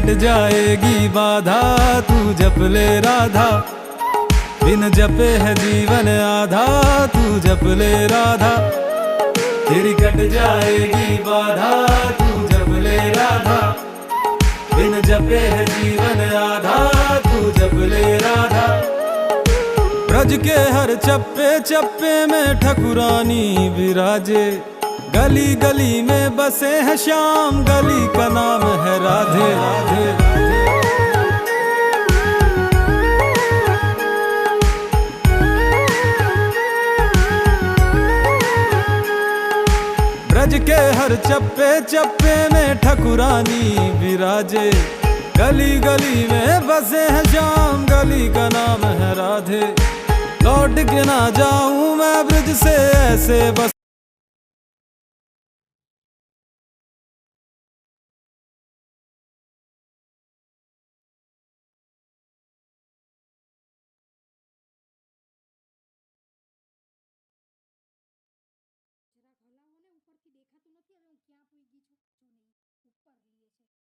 Cut जाएगी बाधा, तू जप ले राधा। बिन जपे है जीवन आधा, तू जप ले राधा। तेरी कट जाएगी बाधा, तू जप ले राधा। बिन जपे है जीवन आधा, तू जप ले राधा। ब्रज के हर चप्पे चप्पे में ठकुरानी विराजे, गली गली में बसे हैं श्याम, गली का नाम है राधे राधे राधे। ब्रज के हर चप्पे चप्पे में ठकुरानी विराजे, गली गली में बसे हैं श्याम, गली का नाम है राधे। लौट के ना जाऊं मैं ब्रज से ऐसे बस જરાક હલાવો ને ઉપરથી દેખાતું નથી. હવે હું ક્યાં પૂઈ ગઈ છું? જો નહીં ઉપર લીએ છે.